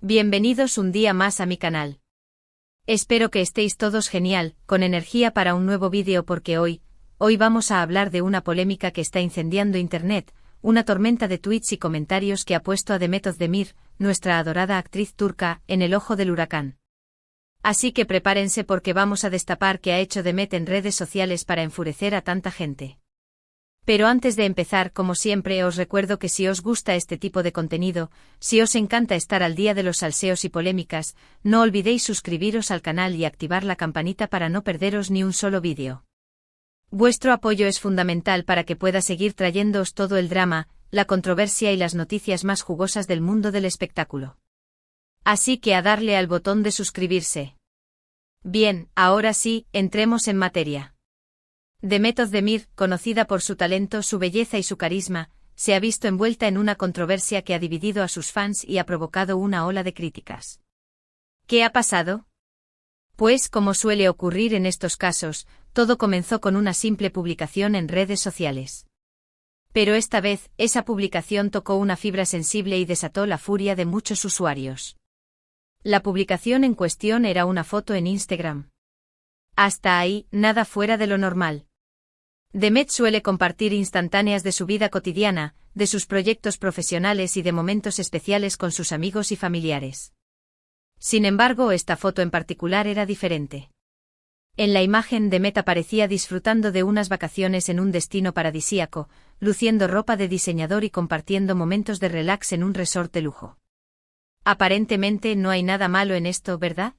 Bienvenidos un día más a mi canal. Espero que estéis todos genial, con energía para un nuevo vídeo porque hoy vamos a hablar de una polémica que está incendiando internet, una tormenta de tweets y comentarios que ha puesto a Demet Özdemir, nuestra adorada actriz turca, en el ojo del huracán. Así que prepárense porque vamos a destapar qué ha hecho Demet en redes sociales para enfurecer a tanta gente. Pero antes de empezar, como siempre, os recuerdo que si os gusta este tipo de contenido, si os encanta estar al día de los salseos y polémicas, no olvidéis suscribiros al canal y activar la campanita para no perderos ni un solo vídeo. Vuestro apoyo es fundamental para que pueda seguir trayéndoos todo el drama, la controversia y las noticias más jugosas del mundo del espectáculo. Así que a darle al botón de suscribirse. Bien, ahora sí, entremos en materia. Demet Özdemir, conocida por su talento, su belleza y su carisma, se ha visto envuelta en una controversia que ha dividido a sus fans y ha provocado una ola de críticas. ¿Qué ha pasado? Pues, como suele ocurrir en estos casos, todo comenzó con una simple publicación en redes sociales. Pero esta vez, esa publicación tocó una fibra sensible y desató la furia de muchos usuarios. La publicación en cuestión era una foto en Instagram. Hasta ahí, nada fuera de lo normal. Demet suele compartir instantáneas de su vida cotidiana, de sus proyectos profesionales y de momentos especiales con sus amigos y familiares. Sin embargo, esta foto en particular era diferente. En la imagen, Demet aparecía disfrutando de unas vacaciones en un destino paradisíaco, luciendo ropa de diseñador y compartiendo momentos de relax en un resort de lujo. Aparentemente no hay nada malo en esto, ¿verdad?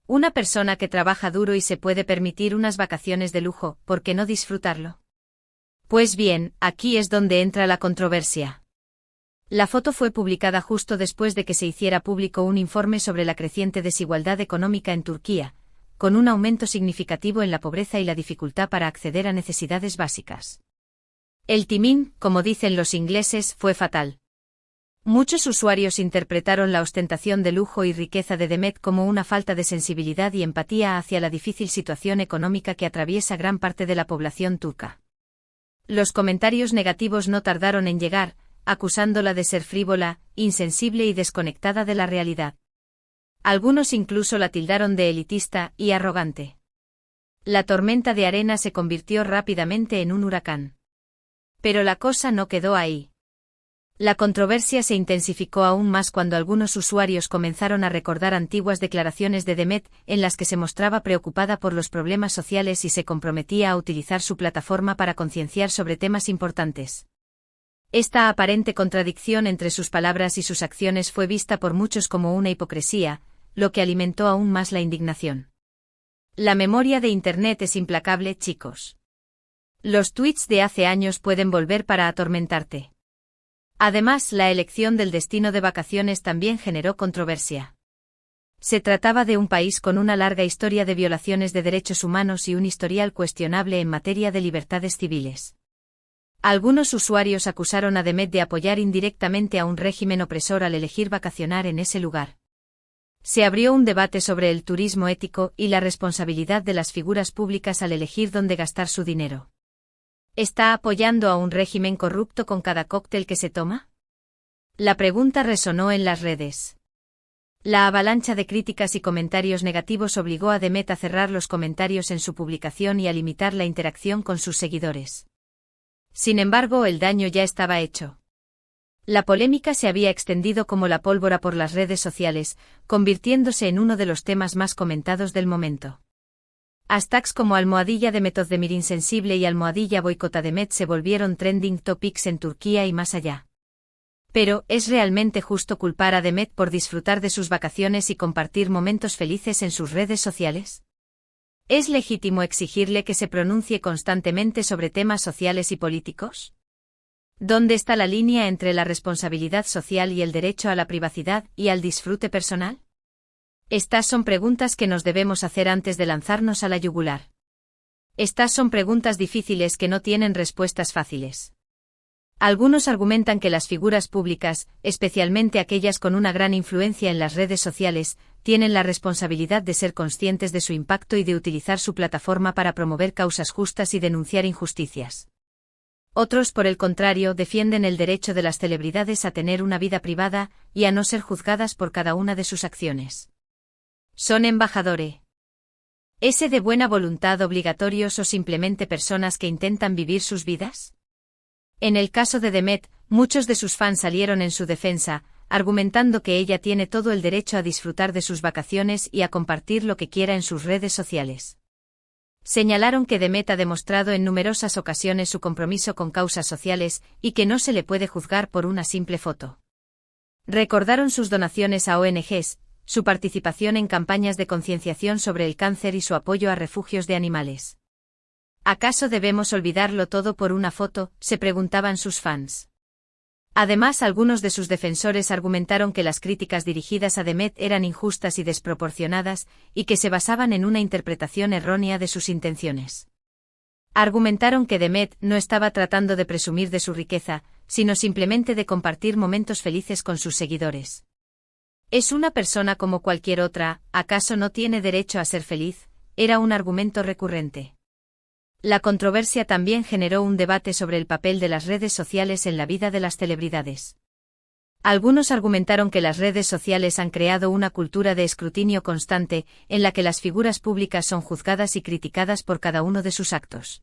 Una persona que trabaja duro y se puede permitir unas vacaciones de lujo, ¿por qué no disfrutarlo? Pues bien, aquí es donde entra la controversia. La foto fue publicada justo después de que se hiciera público un informe sobre la creciente desigualdad económica en Turquía, con un aumento significativo en la pobreza y la dificultad para acceder a necesidades básicas. El timing, como dicen los ingleses, fue fatal. Muchos usuarios interpretaron la ostentación de lujo y riqueza de Demet como una falta de sensibilidad y empatía hacia la difícil situación económica que atraviesa gran parte de la población turca. Los comentarios negativos no tardaron en llegar, acusándola de ser frívola, insensible y desconectada de la realidad. Algunos incluso la tildaron de elitista y arrogante. La tormenta de arena se convirtió rápidamente en un huracán. Pero la cosa no quedó ahí. La controversia se intensificó aún más cuando algunos usuarios comenzaron a recordar antiguas declaraciones de Demet en las que se mostraba preocupada por los problemas sociales y se comprometía a utilizar su plataforma para concienciar sobre temas importantes. Esta aparente contradicción entre sus palabras y sus acciones fue vista por muchos como una hipocresía, lo que alimentó aún más la indignación. La memoria de Internet es implacable, chicos. Los tweets de hace años pueden volver para atormentarte. Además, la elección del destino de vacaciones también generó controversia. Se trataba de un país con una larga historia de violaciones de derechos humanos y un historial cuestionable en materia de libertades civiles. Algunos usuarios acusaron a Demet de apoyar indirectamente a un régimen opresor al elegir vacacionar en ese lugar. Se abrió un debate sobre el turismo ético y la responsabilidad de las figuras públicas al elegir dónde gastar su dinero. ¿Está apoyando a un régimen corrupto con cada cóctel que se toma? La pregunta resonó en las redes. La avalancha de críticas y comentarios negativos obligó a Demet a cerrar los comentarios en su publicación y a limitar la interacción con sus seguidores. Sin embargo, el daño ya estaba hecho. La polémica se había extendido como la pólvora por las redes sociales, convirtiéndose en uno de los temas más comentados del momento. Hashtags como #Demet Özdemir insensible y #boicota Demet se volvieron trending topics en Turquía y más allá. Pero, ¿es realmente justo culpar a Demet por disfrutar de sus vacaciones y compartir momentos felices en sus redes sociales? ¿Es legítimo exigirle que se pronuncie constantemente sobre temas sociales y políticos? ¿Dónde está la línea entre la responsabilidad social y el derecho a la privacidad y al disfrute personal? Estas son preguntas que nos debemos hacer antes de lanzarnos a la yugular. Estas son preguntas difíciles que no tienen respuestas fáciles. Algunos argumentan que las figuras públicas, especialmente aquellas con una gran influencia en las redes sociales, tienen la responsabilidad de ser conscientes de su impacto y de utilizar su plataforma para promover causas justas y denunciar injusticias. Otros, por el contrario, defienden el derecho de las celebridades a tener una vida privada y a no ser juzgadas por cada una de sus acciones. ¿Son embajadores? ¿Es de buena voluntad obligatorios o simplemente personas que intentan vivir sus vidas? En el caso de Demet, muchos de sus fans salieron en su defensa, argumentando que ella tiene todo el derecho a disfrutar de sus vacaciones y a compartir lo que quiera en sus redes sociales. Señalaron que Demet ha demostrado en numerosas ocasiones su compromiso con causas sociales y que no se le puede juzgar por una simple foto. Recordaron sus donaciones a ONGs, su participación en campañas de concienciación sobre el cáncer y su apoyo a refugios de animales. ¿Acaso debemos olvidarlo todo por una foto?, se preguntaban sus fans. Además, algunos de sus defensores argumentaron que las críticas dirigidas a Demet eran injustas y desproporcionadas, y que se basaban en una interpretación errónea de sus intenciones. Argumentaron que Demet no estaba tratando de presumir de su riqueza, sino simplemente de compartir momentos felices con sus seguidores. ¿Es una persona como cualquier otra, acaso no tiene derecho a ser feliz?, era un argumento recurrente. La controversia también generó un debate sobre el papel de las redes sociales en la vida de las celebridades. Algunos argumentaron que las redes sociales han creado una cultura de escrutinio constante, en la que las figuras públicas son juzgadas y criticadas por cada uno de sus actos.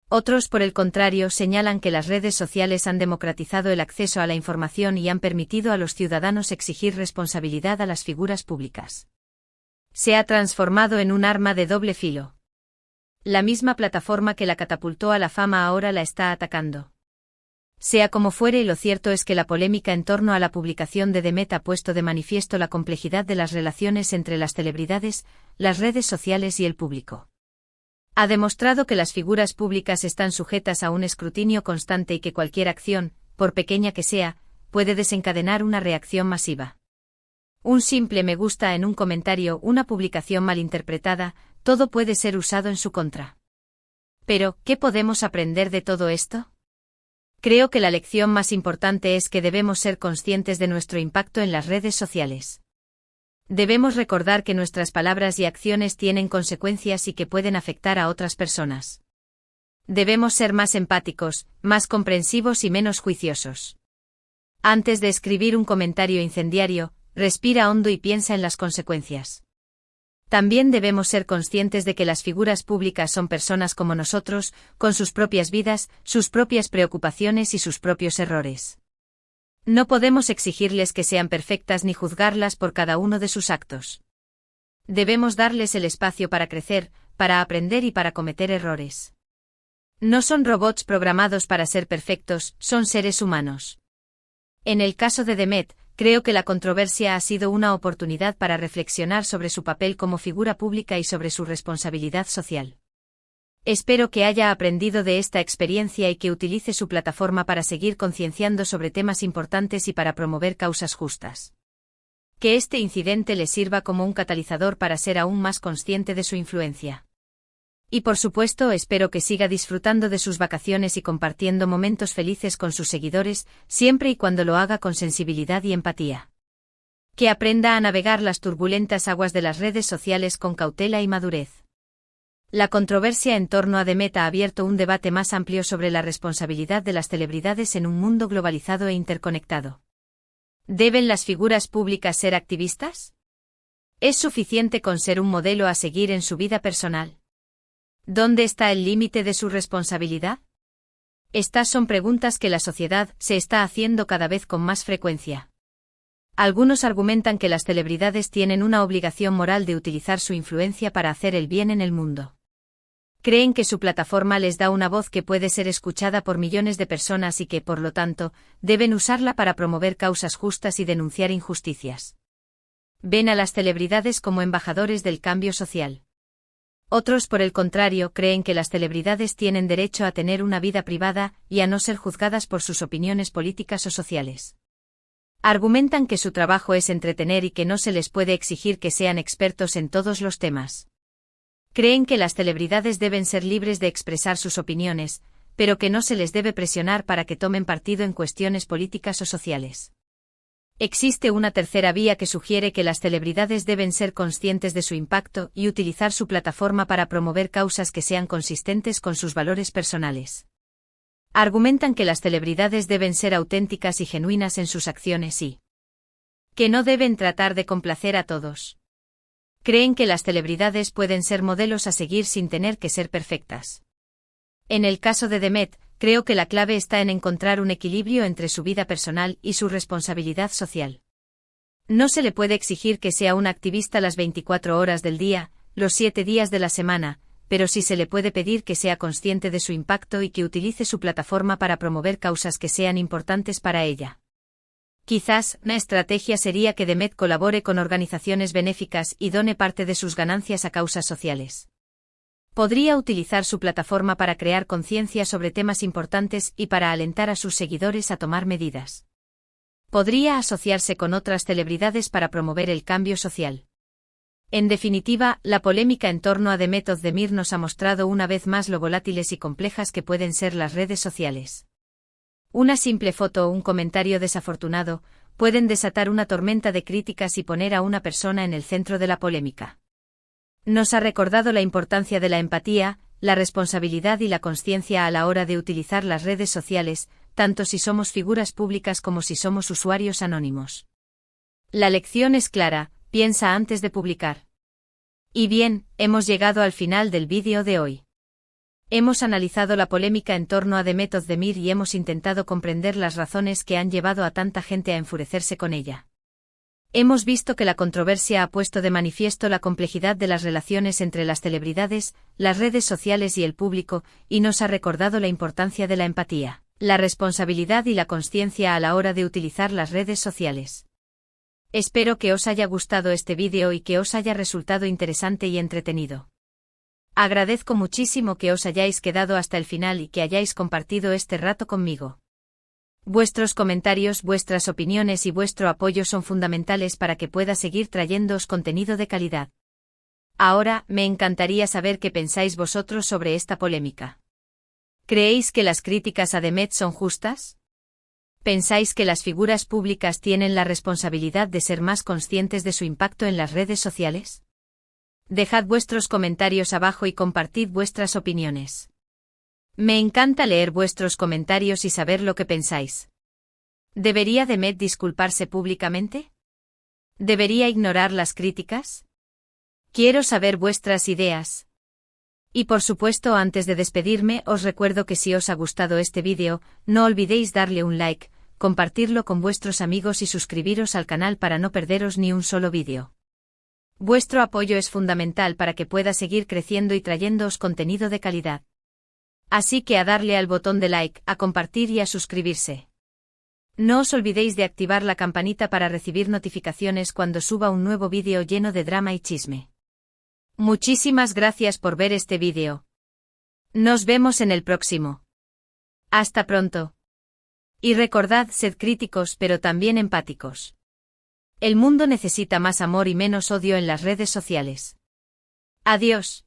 Otros, por el contrario, señalan que las redes sociales han democratizado el acceso a la información y han permitido a los ciudadanos exigir responsabilidad a las figuras públicas. Se ha transformado en un arma de doble filo. La misma plataforma que la catapultó a la fama ahora la está atacando. Sea como fuere, lo cierto es que la polémica en torno a la publicación de Demet ha puesto de manifiesto la complejidad de las relaciones entre las celebridades, las redes sociales y el público. Ha demostrado que las figuras públicas están sujetas a un escrutinio constante y que cualquier acción, por pequeña que sea, puede desencadenar una reacción masiva. Un simple me gusta en un comentario, una publicación malinterpretada, todo puede ser usado en su contra. Pero, ¿qué podemos aprender de todo esto? Creo que la lección más importante es que debemos ser conscientes de nuestro impacto en las redes sociales. Debemos recordar que nuestras palabras y acciones tienen consecuencias y que pueden afectar a otras personas. Debemos ser más empáticos, más comprensivos y menos juiciosos. Antes de escribir un comentario incendiario, respira hondo y piensa en las consecuencias. También debemos ser conscientes de que las figuras públicas son personas como nosotros, con sus propias vidas, sus propias preocupaciones y sus propios errores. No podemos exigirles que sean perfectas ni juzgarlas por cada uno de sus actos. Debemos darles el espacio para crecer, para aprender y para cometer errores. No son robots programados para ser perfectos, son seres humanos. En el caso de Demet, creo que la controversia ha sido una oportunidad para reflexionar sobre su papel como figura pública y sobre su responsabilidad social. Espero que haya aprendido de esta experiencia y que utilice su plataforma para seguir concienciando sobre temas importantes y para promover causas justas. Que este incidente le sirva como un catalizador para ser aún más consciente de su influencia. Y por supuesto, espero que siga disfrutando de sus vacaciones y compartiendo momentos felices con sus seguidores, siempre y cuando lo haga con sensibilidad y empatía. Que aprenda a navegar las turbulentas aguas de las redes sociales con cautela y madurez. La controversia en torno a Demet ha abierto un debate más amplio sobre la responsabilidad de las celebridades en un mundo globalizado e interconectado. ¿Deben las figuras públicas ser activistas? ¿Es suficiente con ser un modelo a seguir en su vida personal? ¿Dónde está el límite de su responsabilidad? Estas son preguntas que la sociedad se está haciendo cada vez con más frecuencia. Algunos argumentan que las celebridades tienen una obligación moral de utilizar su influencia para hacer el bien en el mundo. Creen que su plataforma les da una voz que puede ser escuchada por millones de personas y que, por lo tanto, deben usarla para promover causas justas y denunciar injusticias. Ven a las celebridades como embajadores del cambio social. Otros, por el contrario, creen que las celebridades tienen derecho a tener una vida privada y a no ser juzgadas por sus opiniones políticas o sociales. Argumentan que su trabajo es entretener y que no se les puede exigir que sean expertos en todos los temas. Creen que las celebridades deben ser libres de expresar sus opiniones, pero que no se les debe presionar para que tomen partido en cuestiones políticas o sociales. Existe una tercera vía que sugiere que las celebridades deben ser conscientes de su impacto y utilizar su plataforma para promover causas que sean consistentes con sus valores personales. Argumentan que las celebridades deben ser auténticas y genuinas en sus acciones y que no deben tratar de complacer a todos. Creen que las celebridades pueden ser modelos a seguir sin tener que ser perfectas. En el caso de Demet, creo que la clave está en encontrar un equilibrio entre su vida personal y su responsabilidad social. No se le puede exigir que sea un activista las 24 horas del día, los 7 días de la semana, pero sí se le puede pedir que sea consciente de su impacto y que utilice su plataforma para promover causas que sean importantes para ella. Quizás, una estrategia sería que Demet colabore con organizaciones benéficas y done parte de sus ganancias a causas sociales. Podría utilizar su plataforma para crear conciencia sobre temas importantes y para alentar a sus seguidores a tomar medidas. Podría asociarse con otras celebridades para promover el cambio social. En definitiva, la polémica en torno a Demet Özdemir nos ha mostrado una vez más lo volátiles y complejas que pueden ser las redes sociales. Una simple foto o un comentario desafortunado pueden desatar una tormenta de críticas y poner a una persona en el centro de la polémica. Nos ha recordado la importancia de la empatía, la responsabilidad y la consciencia a la hora de utilizar las redes sociales, tanto si somos figuras públicas como si somos usuarios anónimos. La lección es clara: piensa antes de publicar. Y bien, hemos llegado al final del vídeo de hoy. Hemos analizado la polémica en torno a Demet Özdemir y hemos intentado comprender las razones que han llevado a tanta gente a enfurecerse con ella. Hemos visto que la controversia ha puesto de manifiesto la complejidad de las relaciones entre las celebridades, las redes sociales y el público, y nos ha recordado la importancia de la empatía, la responsabilidad y la consciencia a la hora de utilizar las redes sociales. Espero que os haya gustado este vídeo y que os haya resultado interesante y entretenido. Agradezco muchísimo que os hayáis quedado hasta el final y que hayáis compartido este rato conmigo. Vuestros comentarios, vuestras opiniones y vuestro apoyo son fundamentales para que pueda seguir trayéndoos contenido de calidad. Ahora, me encantaría saber qué pensáis vosotros sobre esta polémica. ¿Creéis que las críticas a Demet son justas? ¿Pensáis que las figuras públicas tienen la responsabilidad de ser más conscientes de su impacto en las redes sociales? Dejad vuestros comentarios abajo y compartid vuestras opiniones. Me encanta leer vuestros comentarios y saber lo que pensáis. ¿Debería Demet disculparse públicamente? ¿Debería ignorar las críticas? Quiero saber vuestras ideas. Y por supuesto, antes de despedirme, os recuerdo que si os ha gustado este vídeo, no olvidéis darle un like, compartirlo con vuestros amigos y suscribiros al canal para no perderos ni un solo vídeo. Vuestro apoyo es fundamental para que pueda seguir creciendo y trayéndoos contenido de calidad. Así que a darle al botón de like, a compartir y a suscribirse. No os olvidéis de activar la campanita para recibir notificaciones cuando suba un nuevo vídeo lleno de drama y chisme. Muchísimas gracias por ver este vídeo. Nos vemos en el próximo. Hasta pronto. Y recordad, sed críticos pero también empáticos. El mundo necesita más amor y menos odio en las redes sociales. Adiós.